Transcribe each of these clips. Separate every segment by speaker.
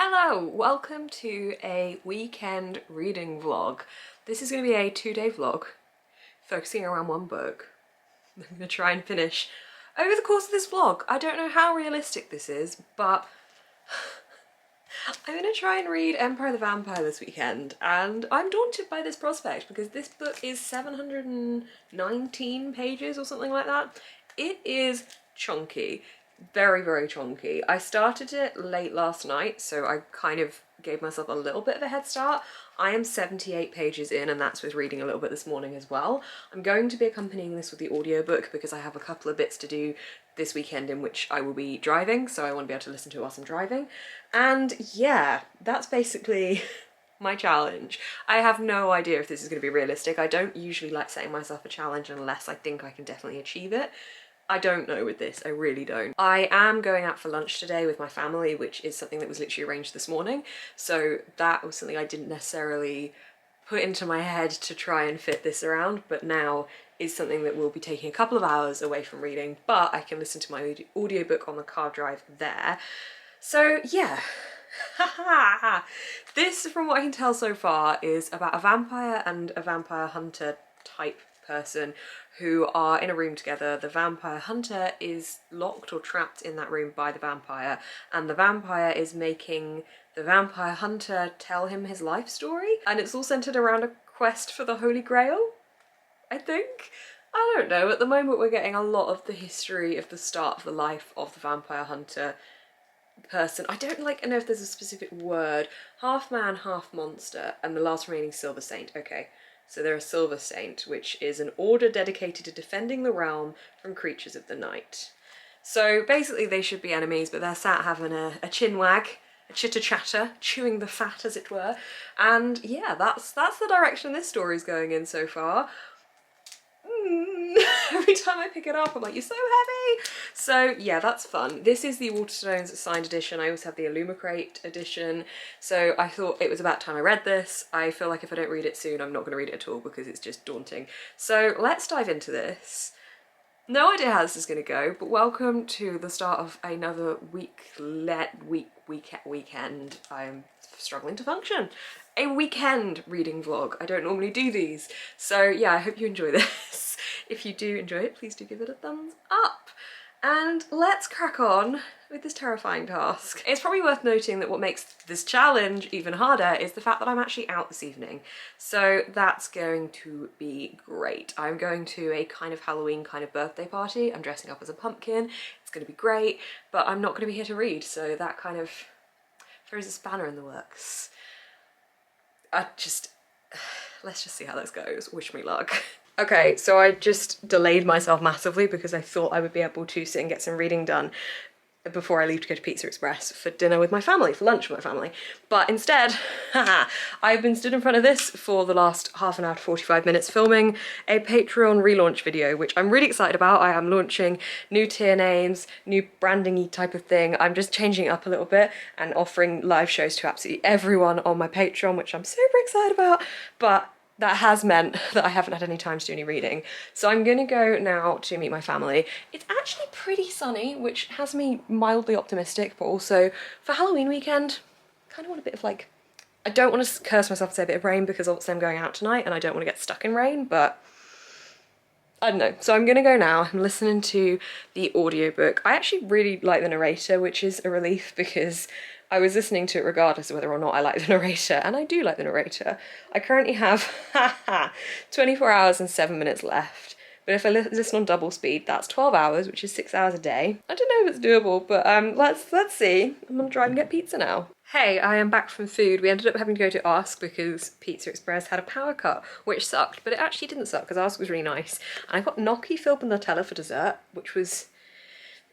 Speaker 1: Hello, welcome to a weekend reading vlog. This is going to be a 2-day vlog focusing around one book. I'm going to try and finish over the course of this vlog. I don't know how realistic this is, but I'm going to try and read Empire of the Vampire this weekend, and I'm daunted by this prospect because this book is 719 pages or something like that. It is chunky. Very, very chunky. I started it late last night, so I kind of gave myself a little bit of a head start. I am 78 pages in, and that's with reading a little bit this morning as well. I'm going to be accompanying this with the audiobook because I have a couple of bits to do this weekend in which I will be driving, so I want to be able to listen to it whilst I'm driving. And yeah, that's basically my challenge. I have no idea if this is going to be realistic. I don't usually like setting myself a challenge unless I think I can definitely achieve it. I don't know with this, I really don't. I am going out for lunch today with my family, which is something that was literally arranged this morning. So that was something I didn't necessarily put into my head to try and fit this around, but now is something that will be taking a couple of hours away from reading, but I can listen to my audiobook on the car drive there. So yeah. This, from what I can tell so far, is about a vampire and a vampire hunter type person who are in a room together. The vampire hunter is locked or trapped in that room by the vampire, and the vampire is making the vampire hunter tell him his life story, and it's all centered around a quest for the Holy Grail, I think. I don't know, at the moment we're getting a lot of the history of the start of the life of the vampire hunter person. I don't know if there's a specific word. Half man, half monster, and the last remaining silver saint. Okay. So they're a silver saint, which is an order dedicated to defending the realm from creatures of the night. So basically they should be enemies, but they're sat having a chin wag, a chitter chatter, chewing the fat as it were. And yeah, that's the direction this story's going in so far. Every time I pick it up I'm like, you're so heavy! So yeah, that's fun. This is the WATERSTONES signed edition. I also have the Illumicrate edition, so I thought it was about time I read this. I feel like if I don't read it soon I'm not going to read it at all because it's just daunting. So let's dive into this. No idea how this is going to go, but welcome to the start of another weekend. I'm struggling to function. A weekend reading vlog. I don't normally do these. So yeah, I hope you enjoy this. If you do enjoy it, please do give it a thumbs up. And let's crack on with this terrifying task. It's probably worth noting that what makes this challenge even harder is the fact that I'm actually out this evening. So that's going to be great. I'm going to a kind of Halloween kind of birthday party. I'm dressing up as a pumpkin. It's going to be great, but I'm not going to be here to read. So that kind of throws a spanner in the works. Let's just see how this goes. Wish me luck. Okay, so I just delayed myself massively because I thought I would be able to sit and get some reading done before I leave to go to Pizza Express for dinner with my family, for lunch with my family. But instead, I've been stood in front of this for the last half an hour to 45 minutes filming a Patreon relaunch video, which I'm really excited about. I am launching new tier names, new branding-y type of thing. I'm just changing it up a little bit and offering live shows to absolutely everyone on my Patreon, which I'm super excited about. But that has meant that I haven't had any time to do any reading. So I'm gonna go now to meet my family. It's actually pretty sunny, which has me mildly optimistic, but also for Halloween weekend, kind of want a bit of I don't want to curse myself and say a bit of rain because obviously I'm going out tonight and I don't want to get stuck in rain, but I don't know. So I'm gonna go now. I'm listening to the audiobook. I actually really like the narrator, which is a relief because I was listening to it regardless of whether or not I like the narrator, and I do like the narrator. I currently have 24 hours and 7 minutes left, but if I listen on double speed, that's 12 hours, which is 6 hours a day. I don't know if it's doable, but let's see. I'm gonna try and get pizza now. Hey, I am back from food. We ended up having to go to Ask because Pizza Express had a power cut, which sucked, but it actually didn't suck because Ask was really nice. And I got gnocchi filled with Nutella for dessert, which was...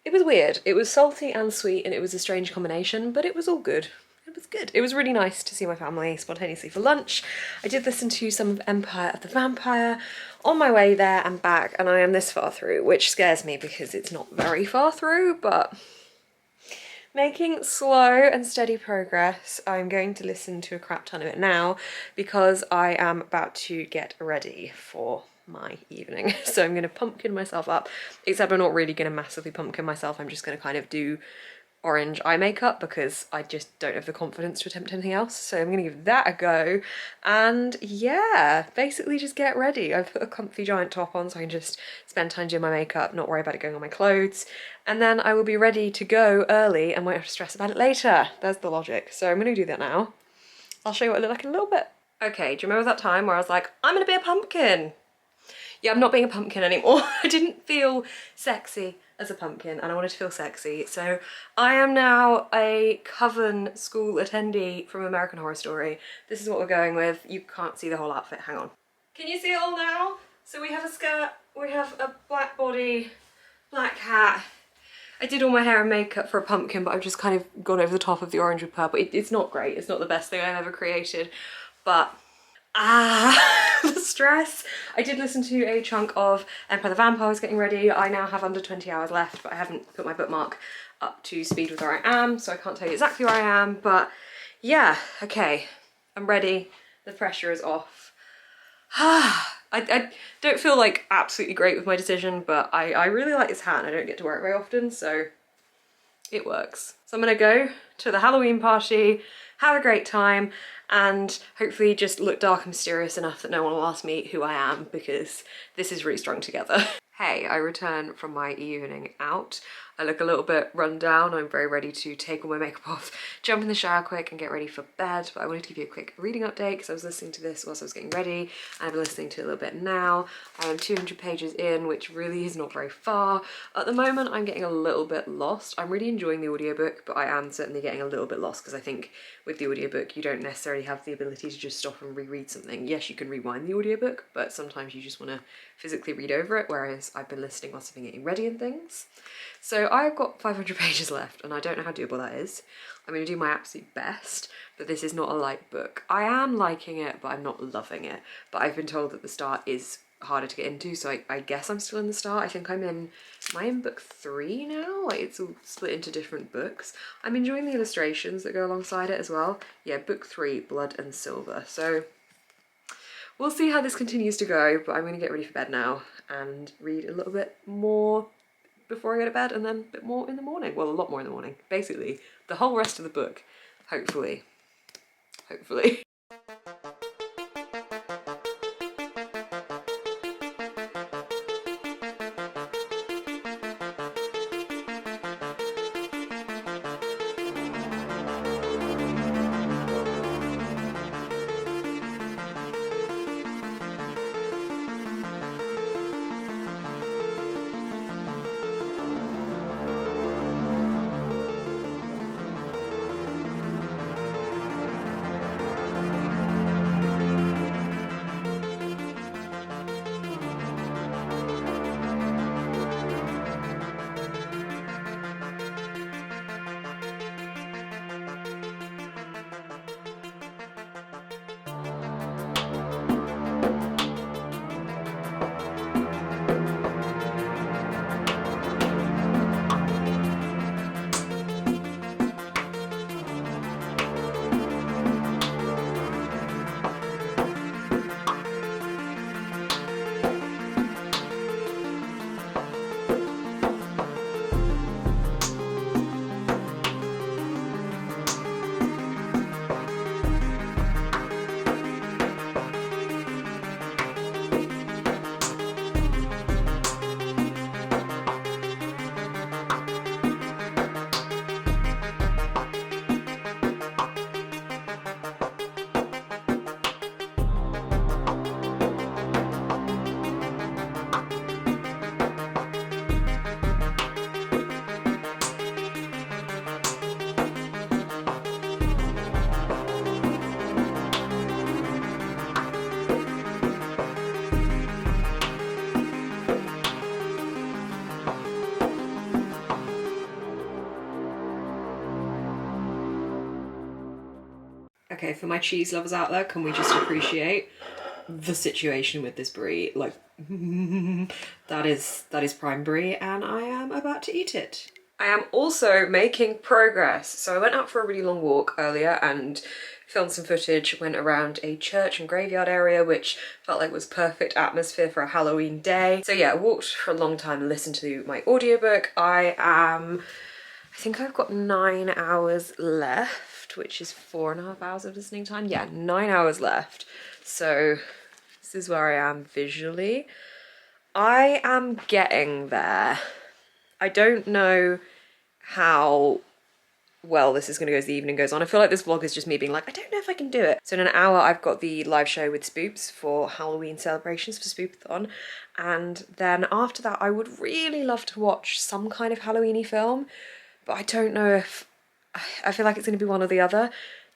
Speaker 1: it was weird. It was salty and sweet and it was a strange combination, but it was all good. It was good. It was really nice to see my family spontaneously for lunch. I did listen to some of Empire of the Vampire on my way there and back, and I am this far through, which scares me because it's not very far through, but making slow and steady progress. I'm going to listen to a crap ton of it now because I am about to get ready for my evening. So I'm going to pumpkin myself up, except I'm not really going to massively pumpkin myself. I'm just going to kind of do orange eye makeup because I just don't have the confidence to attempt anything else. So I'm gonna give that a go. And yeah, basically just get ready. I've put a comfy giant top on so I can just spend time doing my makeup, not worry about it going on my clothes. And then I will be ready to go early and won't have to stress about it later. There's the logic. So I'm gonna do that now. I'll show you what I look like in a little bit. Okay, do you remember that time where I was like, I'm gonna be a pumpkin? Yeah, I'm not being a pumpkin anymore. I didn't feel sexy as a pumpkin and I wanted to feel sexy. So I am now a Coven school attendee from American Horror Story. This is what we're going with. You can't see the whole outfit, hang on. Can you see it all now? So we have a skirt, we have a black body, black hat. I did all my hair and makeup for a pumpkin, but I've just kind of gone over the top of the orange with purple. It's not great, it's not the best thing I've ever created, but the stress. I did listen to a chunk of Empire the Vampires getting ready. I now have under 20 hours left, but I haven't put my bookmark up to speed with where I am, so I can't tell you exactly where I am, but yeah, okay, I'm ready. The pressure is off. I don't feel like absolutely great with my decision, but I really like this hat and I don't get to wear it very often, so it works. So I'm gonna go to the Halloween party, have a great time, and hopefully just look dark and mysterious enough that no one will ask me who I am, because this is really strung together. Hey, I return from my evening out. I look a little bit run down. I'm very ready to take all my makeup off, jump in the shower quick and get ready for bed. But I wanted to give you a quick reading update because I was listening to this whilst I was getting ready. I've been listening to it a little bit now. I am 200 pages in, which really is not very far. At the moment, I'm getting a little bit lost. I'm really enjoying the audiobook, but I am certainly getting a little bit lost because I think with the audiobook, you don't necessarily have the ability to just stop and reread something. Yes, you can rewind the audiobook, but sometimes you just want to physically read over it, whereas I've been listening whilst I've been getting ready and things. So I've got 500 pages left and I don't know how doable that is. I'm going to do my absolute best, but this is not a light book. I am liking it, but I'm not loving it. But I've been told that the start is harder to get into, so I guess I'm still in the start. I think am I in book 3 now? Like, it's all split into different books. I'm enjoying the illustrations that go alongside it as well. Yeah, book 3, Blood and Silver. So we'll see how this continues to go, but I'm going to get ready for bed now and read a little bit more before I go to bed and then a bit more in the morning. Well, a lot more in the morning. Basically, the whole rest of the book, hopefully. Hopefully. Okay, for my cheese lovers out there, can we just appreciate the situation with this brie? Like, that is prime brie and I am about to eat it. I am also making progress. So I went out for a really long walk earlier and filmed some footage, went around a church and graveyard area, which felt like was perfect atmosphere for a Halloween day. So yeah, I walked for a long time and listened to my audiobook. I I think I've got 9 hours left, which is 4.5 hours of listening time. Yeah, 9 hours left. So this is where I am visually. I am getting there. I don't know how well this is going to go as the evening goes on. I feel like this vlog is just me being like, I don't know if I can do it. So in an hour I've got the live show with Spoops for Halloween celebrations for Spoopathon, and then after that I would really love to watch some kind of Halloween-y film, but I don't know if, I feel like it's going to be one or the other.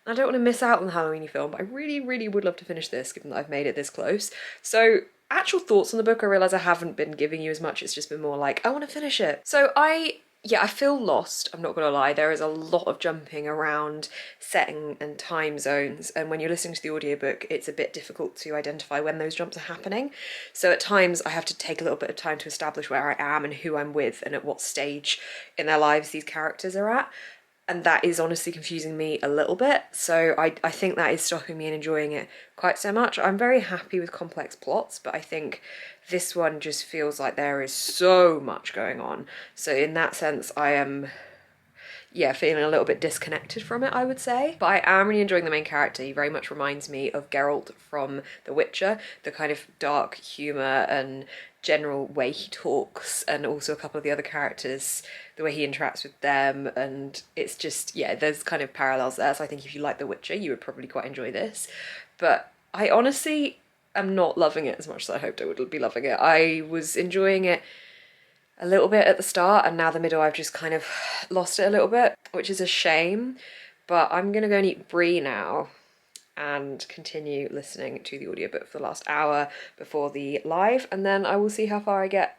Speaker 1: I don't want to miss out on the Halloween-y film, but I really would love to finish this given that I've made it this close. So actual thoughts on the book, I realise I haven't been giving you as much, it's just been more like, I want to finish it. So yeah, I feel lost, I'm not gonna lie. There is a lot of jumping around setting and time zones, and when you're listening to the audiobook, it's a bit difficult to identify when those jumps are happening. So at times I have to take a little bit of time to establish where I am and who I'm with and at what stage in their lives these characters are at. And that is honestly confusing me a little bit. So I think that is stopping me in enjoying it quite so much. I'm very happy with complex plots, but I think this one just feels like there is so much going on. So in that sense, I am, yeah, feeling a little bit disconnected from it, I would say. But I am really enjoying the main character. He very much reminds me of Geralt from The Witcher, the kind of dark humour and general way he talks, and also a couple of the other characters, the way he interacts with them, and it's just, yeah, there's kind of parallels there. So I think if you like The Witcher, you would probably quite enjoy this. But I honestly am not loving it as much as I hoped I would be loving it. I was enjoying it a little bit at the start, and now the middle I've just kind of lost it a little bit, which is a shame. But I'm gonna go and eat brie now and continue listening to the audiobook for the last hour before the live, and then I will see how far I get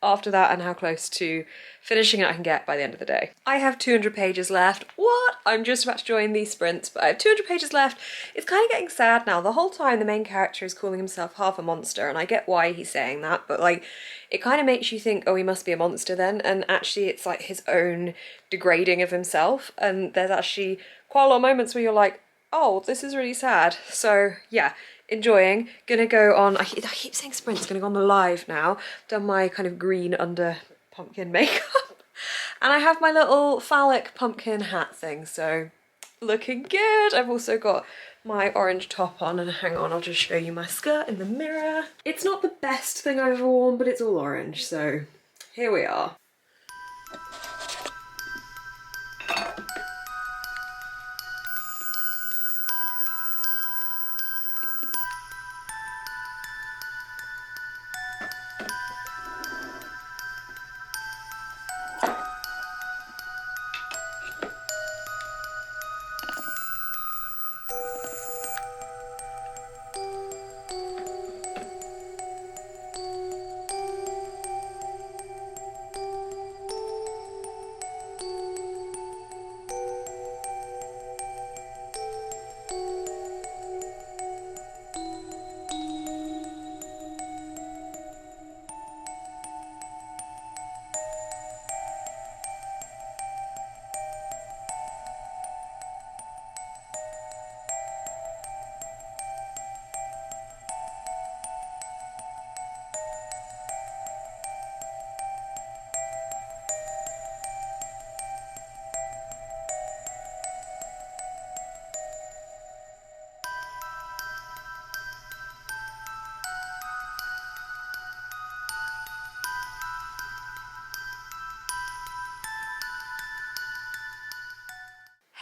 Speaker 1: after that and how close to finishing it I can get by the end of the day. I have 200 pages left. What? I'm just about to join these sprints, but I have 200 pages left. It's kind of getting sad now. The whole time the main character is calling himself half a monster, and I get why he's saying that, but like, it kind of makes you think, oh, he must be a monster then, and actually it's like his own degrading of himself, and there's actually quite a lot of moments where you're like, oh, this is really sad. So yeah, enjoying. Gonna go on, I keep saying sprints, gonna go on the live now. Done my kind of green under pumpkin makeup. And I have my little phallic pumpkin hat thing, so looking good. I've also got my orange top on, and hang on, I'll just show you my skirt in the mirror. It's not the best thing I've ever worn, but it's all orange, so here we are.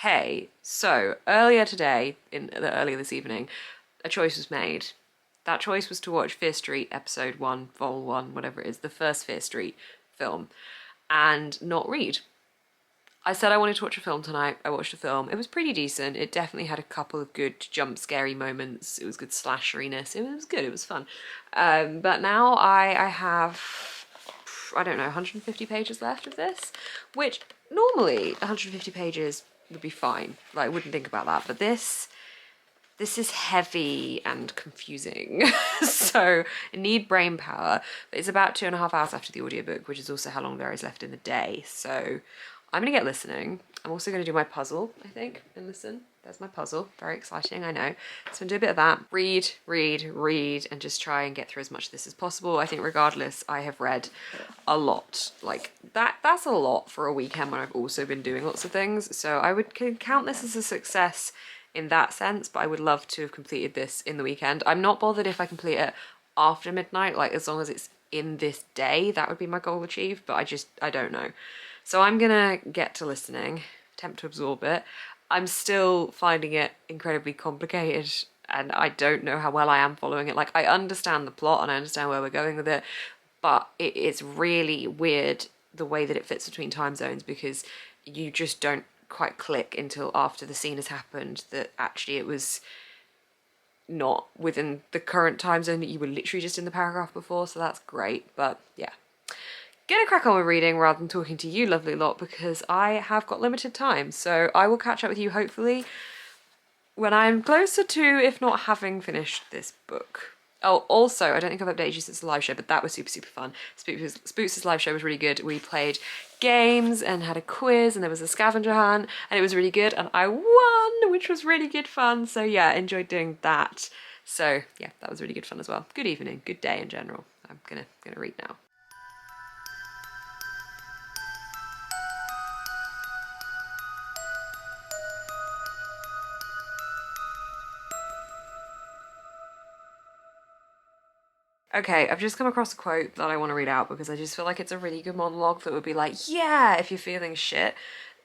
Speaker 1: Hey, so earlier today, earlier this evening, a choice was made. That choice was to watch Fear Street episode 1, vol 1, whatever it is, the first Fear Street film, and not read. I said I wanted to watch a film tonight. I watched a film. It was pretty decent. It definitely had a couple of good jump scary moments. It was good slasheriness. It was good. It was fun. But now I have, I don't know, 150 pages left of this, which normally 150 pages would be fine. Like, I wouldn't think about that. But this is heavy and confusing. So I need brain power. But it's about 2.5 hours after the audiobook, which is also how long there is left in the day. So I'm gonna get listening. I'm also gonna do my puzzle, I think, and listen. There's my puzzle, very exciting, I know. So I'm gonna do a bit of that. Read, read, read, and just try and get through as much of this as possible. I think regardless, I have read a lot. Like, that's a lot for a weekend when I've also been doing lots of things. So I would count this as a success in that sense, but I would love to have completed this in the weekend. I'm not bothered if I complete it after midnight, like as long as it's in this day, that would be my goal achieved, but I don't know. So I'm gonna get to listening, attempt to absorb it. I'm still finding it incredibly complicated and I don't know how well I am following it. Like, I understand the plot and I understand where we're going with it, but it's really weird the way that it fits between time zones, because you just don't quite click until after the scene has happened that actually it was not within the current time zone that you were literally just in the paragraph before, so that's great. But yeah, gonna crack on with reading rather than talking to you lovely lot, because I have got limited time. So I will catch up with you hopefully when I'm closer to, if not having finished this book. Oh, also, I don't think I've updated you since the live show, but that was super, super fun. Spooks' live show was really good. We played games and had a quiz and there was a scavenger hunt and it was really good and I won, which was really good fun. So yeah, enjoyed doing that. So yeah, that was really good fun as well. Good evening, good day in general. I'm gonna read now. Okay, I've just come across a quote that I want to read out because I just feel like it's a really good monologue that would be like, yeah, if you're feeling shit.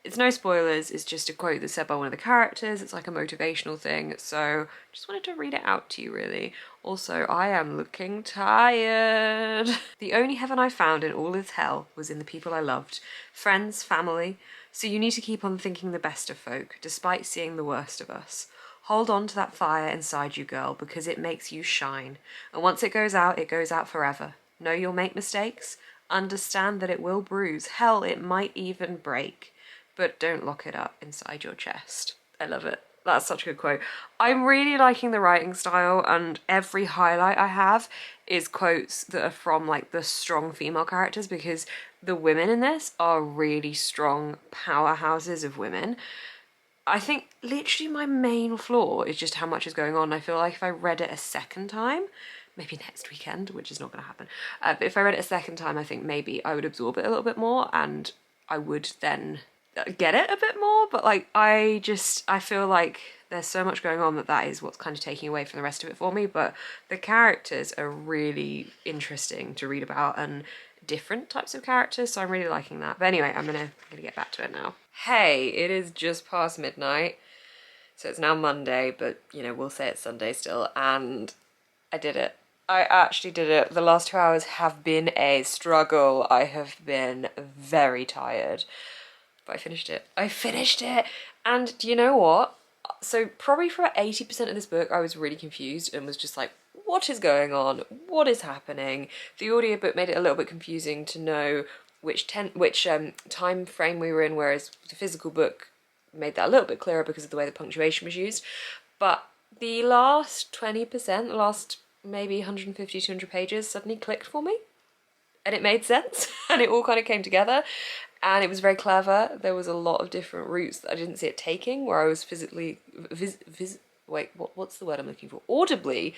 Speaker 1: It's no spoilers, it's just a quote that's said by one of the characters. It's like a motivational thing, so just wanted to read it out to you really. Also, I am looking tired. The only heaven I found in all this hell was in the people I loved. Friends, family. So you need to keep on thinking the best of folk, despite seeing the worst of us. Hold on to that fire inside you, girl, because it makes you shine. And once it goes out forever. Know you'll make mistakes. Understand that it will bruise. Hell, it might even break. But don't lock it up inside your chest. I love it. That's such a good quote. I'm really liking the writing style, and every highlight I have is quotes that are from like the strong female characters, because the women in this are really strong powerhouses of women. I think literally my main flaw is just how much is going on. I feel like if I read it a second time, maybe next weekend, which is not going to happen, but if I read it a second time, I think maybe I would absorb it a little bit more and I would then get it a bit more. But like, I feel like there's so much going on that is what's kind of taking away from the rest of it for me. But the characters are really interesting to read about and different types of characters, so I'm really liking that. But anyway, I'm gonna get back to it now. Hey, it is just past midnight, so it's now Monday, but you know, we'll say it's Sunday still, and I did it. I actually did it. The last 2 hours have been a struggle. I have been very tired, but I finished it. I finished it, and do you know what? So probably for about 80% of this book, I was really confused and was just like, what is going on? What is happening? The audiobook made it a little bit confusing to know which time frame we were in, whereas the physical book made that a little bit clearer because of the way the punctuation was used. But the last 20%, the last maybe 150, 200 pages suddenly clicked for me. And it made sense and it all kind of came together. And it was very clever. There was a lot of different routes that I didn't see it taking, where I was physically, what's the word I'm looking for? Audibly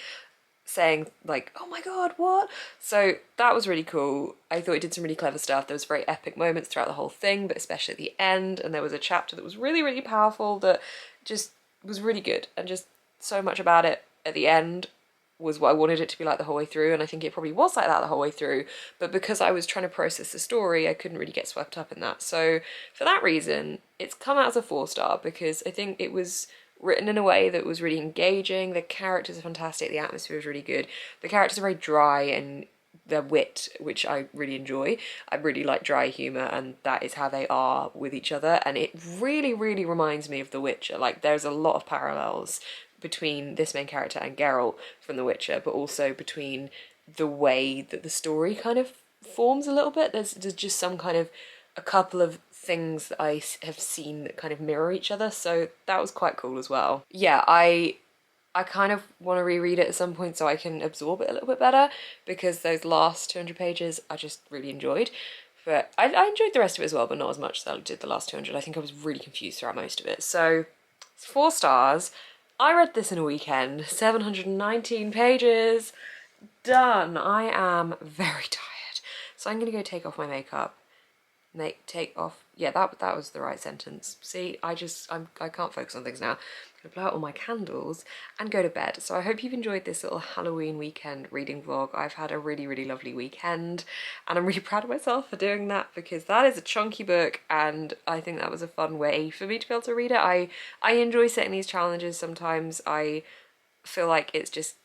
Speaker 1: saying like, oh my god, what? So that was really cool. I thought it did some really clever stuff. There was very epic moments throughout the whole thing, but especially at the end. And there was a chapter that was really, really powerful that just was really good. And just so much about it at the end was what I wanted it to be like the whole way through, and I think it probably was like that the whole way through, but because I was trying to process the story, I couldn't really get swept up in that. So for that reason, it's come out as a 4-star, because I think it was written in a way that was really engaging. The characters are fantastic, the atmosphere is really good, the characters are very dry and their wit, which I really enjoy. I really like dry humour, and that is how they are with each other, and it really, really reminds me of The Witcher. Like, there's a lot of parallels between this main character and Geralt from The Witcher, but also between the way that the story kind of forms a little bit. There's just some kind of, a couple of things that I have seen that kind of mirror each other, so that was quite cool as well. Yeah, I kind of want to reread it at some point so I can absorb it a little bit better, because those last 200 pages I just really enjoyed. But I enjoyed the rest of it as well, but not as much as I did the last 200. I think I was really confused throughout most of it. So it's 4 stars. I read this in a weekend, 719 pages, done. I am very tired. So I'm gonna go take off my makeup. Take off, yeah, that was the right sentence. See, I can't focus on things now. I'm gonna blow out all my candles and go to bed. So I hope you've enjoyed this little Halloween weekend reading vlog. I've had a really, really lovely weekend and I'm really proud of myself for doing that, because that is a chunky book and I think that was a fun way for me to be able to read it. I enjoy setting these challenges sometimes. I feel like it's just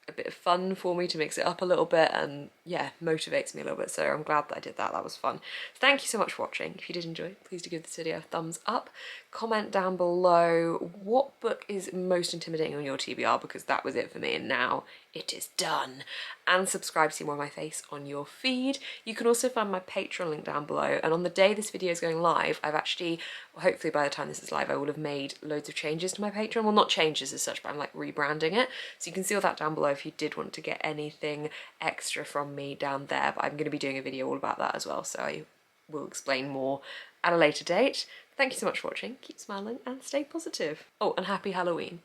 Speaker 1: a bit of fun for me to mix it up a little bit, and yeah, motivates me a little bit, so I'm glad that I did that. That was fun. So thank you so much for watching. If you did enjoy, please do give this video a thumbs up. Comment down below what book is most intimidating on your TBR, because that was it for me and now it is done. And subscribe to see more of my face on your feed. You can also find my Patreon link down below, and on the day this video is going live, I've actually, hopefully by the time this is live, I will have made loads of changes to my Patreon. Well, not changes as such, but I'm like rebranding it. So you can see all that down below if you did want to get anything extra from me down there, but I'm going to be doing a video all about that as well, so I will explain more at a later date. Thank you so much for watching. Keep smiling and stay positive. Oh, and happy Halloween.